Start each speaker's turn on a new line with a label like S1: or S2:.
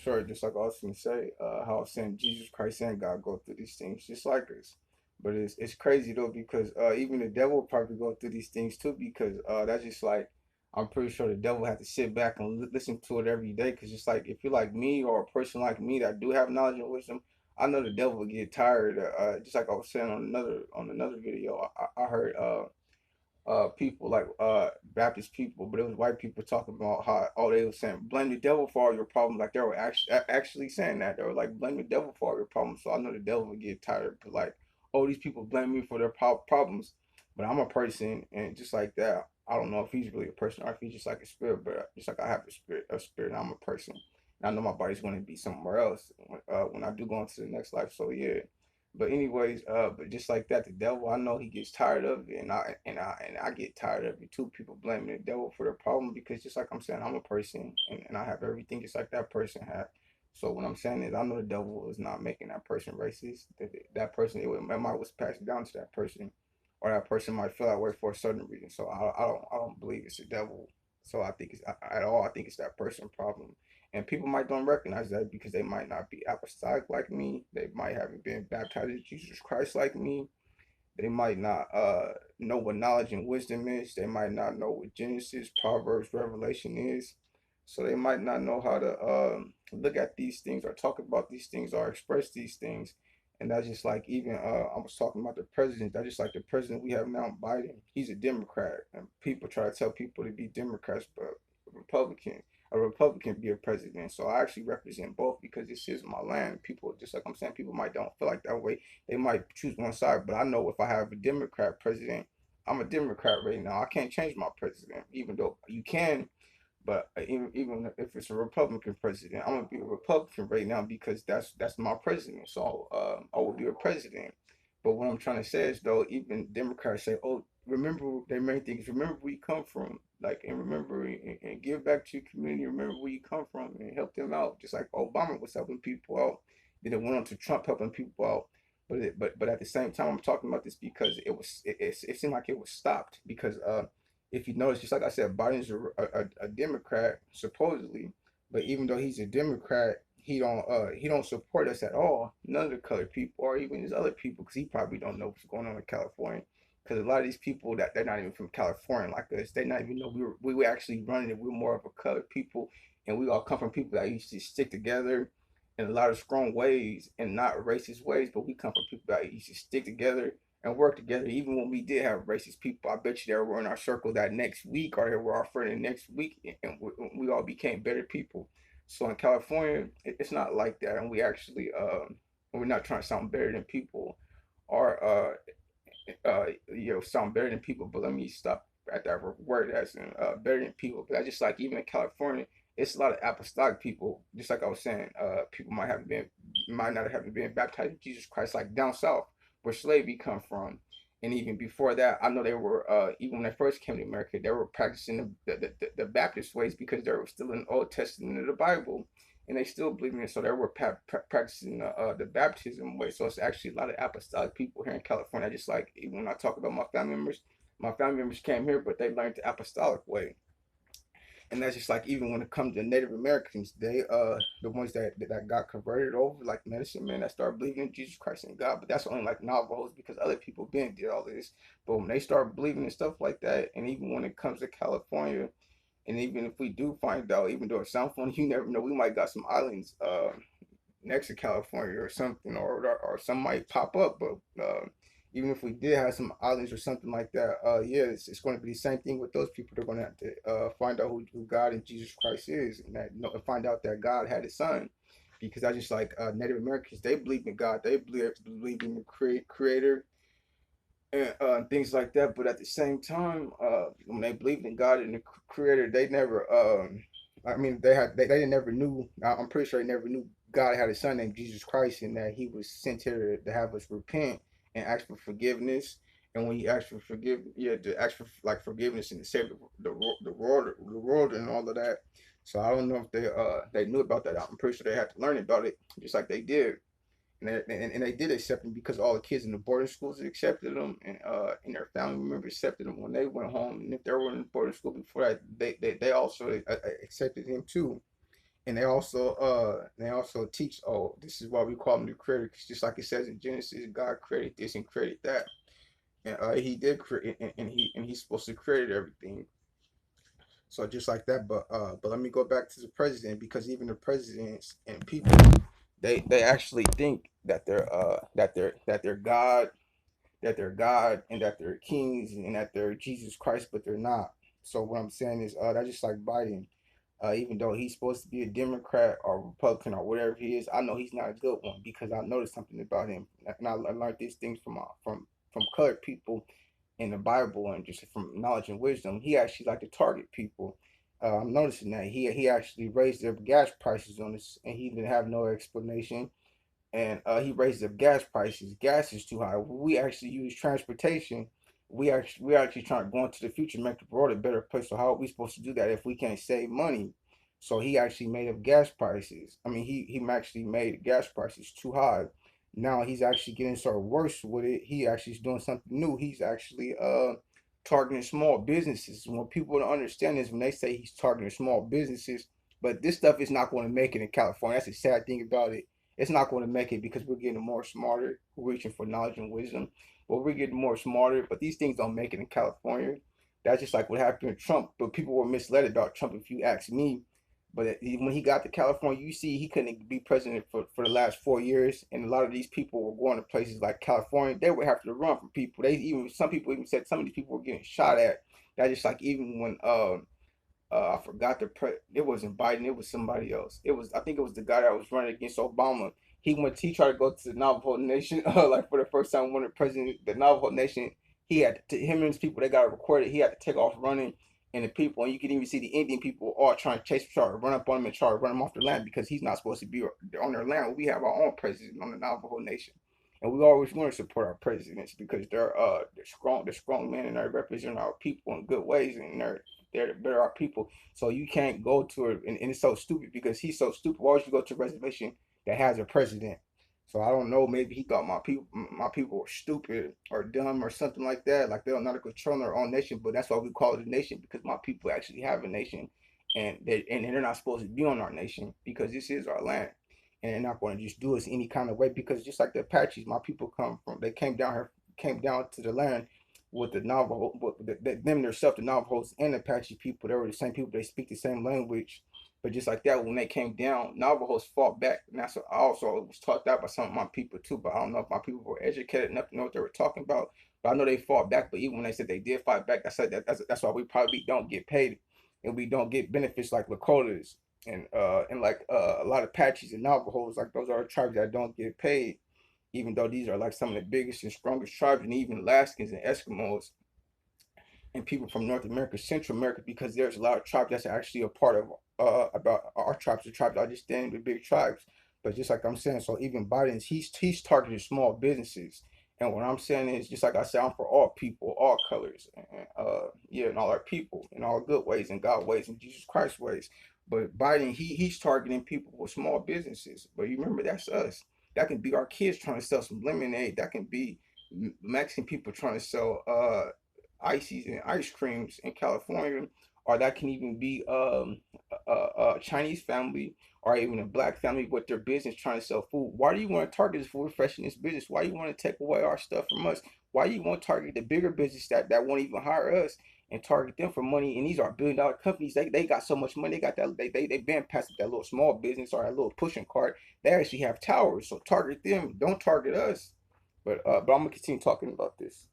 S1: sure, just like I was gonna say, how saying Jesus Christ and God go through these things just like us. But it's crazy though because even the devil probably go through these things too because that's just like I'm pretty sure the devil had to sit back and listen to it every day because just like if you're like me or a person like me that do have knowledge and wisdom, I know the devil would get tired. Just like I was saying on another video, I heard people like Baptist people, but it was white people talking about how they were saying blame the devil for all your problems. Like they were actually saying that they were like blame the devil for all your problems. So I know the devil would get tired because like oh these people blame me for their problems, but I'm a person and just like that. I don't know if he's really a person or if he's just like a spirit, but just like I have a spirit, and I'm a person. And I know my body's going to be somewhere else when I do go into the next life. So yeah, but anyways, but just like that, the devil, I know he gets tired of it, and I get tired of it too. People blaming the devil for their problem because just like I'm saying, I'm a person, and I have everything just like that person had. So what I'm saying is, I know the devil is not making that person racist. That person, it might was passed down to that person, or that person might feel that way for a certain reason. So I don't believe it's the devil. So I think it's at all. I think it's that person problem. And people might don't recognize that because they might not be apostolic like me. They might haven't been baptized in Jesus Christ like me. They might not know what knowledge and wisdom is. They might not know what Genesis, Proverbs, Revelation is. So they might not know how to look at these things or talk about these things or express these things. And that's just like even I was talking about the president. That's just like the president we have now, Biden. He's a Democrat, and people try to tell people to be Democrats, but Republican. A Republican be a president. So I actually represent both because this is my land. People, just like I'm saying, people might don't feel like that way. They might choose one side, but I know if I have a Democrat president, I'm a Democrat right now. I can't change my president, even though you can. But even if it's a Republican president, I'm gonna be a Republican right now because that's my president. So I will be a president. But what I'm trying to say is though, even Democrats say, "Oh, remember their main thing is remember where you come from, like and remember and give back to your community. Remember where you come from and help them out." Just like Obama was helping people out, then it went on to Trump helping people out. But at the same time, I'm talking about this because it seemed like it was stopped because if you notice, just like I said, Biden's a Democrat supposedly, but even though he's a Democrat, he don't support us at all. None of the colored people or even his other people, because he probably don't know what's going on in California. Because a lot of these people that they're not even from California like us, they not even know we were actually running it. We're more of a colored people, and we all come from people that used to stick together in a lot of strong ways and not racist ways. But we come from people that used to stick together and work together. Even when we did have racist people, I bet you they were in our circle that next week, or they were our friend the next week, and we all became better people. So in California, it's not like that, and we actually we're not trying to sound better than people, or sound better than people. But let me stop at that word as in better than people. But I just like even in California, it's a lot of apostolic people. Just like I was saying, people might not have been baptized in Jesus Christ, like down south where slavery come from. And even before that, I know they were even when they first came to America, they were practicing the Baptist ways because they were still in the Old Testament of the Bible, and they still believe in it. So they were practicing the baptism way. So it's actually a lot of apostolic people here in California. Just like even when I talk about my family members came here, but they learned the apostolic way. And that's just like even when it comes to Native Americans, they the ones that got converted over, like medicine men that start believing in Jesus Christ and God. But that's only like Navajos because other people been did all this. But when they start believing in stuff like that, and even when it comes to California, and even if we do find out, even though it sounds funny, you never know, we might got some islands next to California or something, or some might pop up. But even if we did have some islands or something like that, yeah, it's going to be the same thing with those people. They're going to have to find out who God and Jesus Christ is, and that find out that God had a son. Because I just like Native Americans, they believe in God, they believe in the creator and things like that. But at the same time, when they believed in God and the Creator, they never. I mean, they never knew. I'm pretty sure they never knew God had a son named Jesus Christ, and that He was sent here to have us repent and ask for forgiveness. And when you ask for to ask for like forgiveness and to save the world, and all of that. So I don't know if they knew about that. I'm pretty sure they had to learn about it, just like they did and they did accept him because all the kids in the boarding schools accepted them, and their family members accepted them when they went home. And if they were in boarding school before that, they also accepted him too. And they also teach, oh, this is why we call him the creator, 'cause just like it says in Genesis, God created this and created that. And he did create, and he's supposed to create everything. So just like that, but let me go back to the president, because even the presidents and people, they actually think that they're God, that they're God, and that they're kings, and that they're Jesus Christ, but they're not. So what I'm saying is, that's just like Biden. Even though he's supposed to be a Democrat or Republican or whatever he is, I know he's not a good one, because I noticed something about him, and I learned these things from colored people in the Bible, and just from knowledge and wisdom. He actually like to target people. I'm noticing that he actually raised their gas prices on this, and he didn't have no explanation. And he raised up gas prices. Gas is too high. We actually use transportation. We actually trying to go into the future, make the world a better place. So how are we supposed to do that if we can't save money? So he actually made up gas prices. I mean, he actually made gas prices too high. Now he's actually getting sort of worse with it. He actually is doing something new. He's actually targeting small businesses. When people don't understand this, when they say he's targeting small businesses, but this stuff is not going to make it in California. That's the sad thing about it. It's not going to make it, because we're getting more smarter. We're reaching for knowledge and wisdom, but we're getting more smarter. But these things don't make it in California. That's just like what happened with Trump. But people were misled about Trump, if you ask me. But when he got to California, you see he couldn't be president for the last 4 years, and a lot of these people were going to places like California. They would have to run from people. They even Some people even said some of these people were getting shot at. That just like even when I forgot it wasn't Biden, it was somebody else. I think it was the guy that was running against Obama. He tried to go to the Navajo Nation, like for the first time when the president, the Navajo Nation, him and his people, they got recorded. He had to take off running, and the people, and you can even see the Indian people all trying to try to run up on him and try to run him off their land, because he's not supposed to be on their land. We have our own president on the Navajo Nation. And we always want to support our presidents, because they're strong men, and they represent our people in good ways, and they're our people. So you can't go to it, and it's so stupid, because he's so stupid. Why would you go to a reservation that has a president? So I don't know. Maybe he thought my people were stupid or dumb or something like that. Like they're not controlling their own nation. But that's why we call it a nation, because my people actually have a nation, and they're not supposed to be on our nation, because this is our land. And they're not going to just do us any kind of way, because just like the Apaches, my people they came down to the land with the Navajo, them themselves, the Navajos and Apache people. They were the same people. They speak the same language. But just like that, when they came down, Navajos fought back. And that's what I also was taught that by some of my people too. But I don't know if my people were educated enough to know what they were talking about. But I know they fought back. But even when they said they did fight back, I said that's why we probably don't get paid, and we don't get benefits like Lakotas and like a lot of Apaches and Navajos. Like those are tribes that don't get paid, even though these are like some of the biggest and strongest tribes, and even Alaskans and Eskimos and people from North America, Central America, because there's a lot of tribes that's actually a part of about our tribes. The tribes I just named, the big tribes. But just like I'm saying, so even Biden's he's targeting small businesses. And what I'm saying is, just like I said, I'm for all people, all colors, and yeah, and all our people in all good ways, and God ways, and Jesus Christ ways. But Biden, he's targeting people with small businesses. But you remember, that's us. That can be our kids trying to sell some lemonade. That can be Mexican people trying to sell ices and ice creams in California, or that can even be a Chinese family or even a black family with their business trying to sell food. Why do you want to target this food freshness business? Why do you want to take away our stuff from us? Why do you want to target the bigger business that won't even hire us and target them for money? And these are $1 billion companies. They got so much money. They got that they been past that little small business or that little pushing cart. They actually have towers. So target them. Don't target us. But I'm gonna continue talking about this.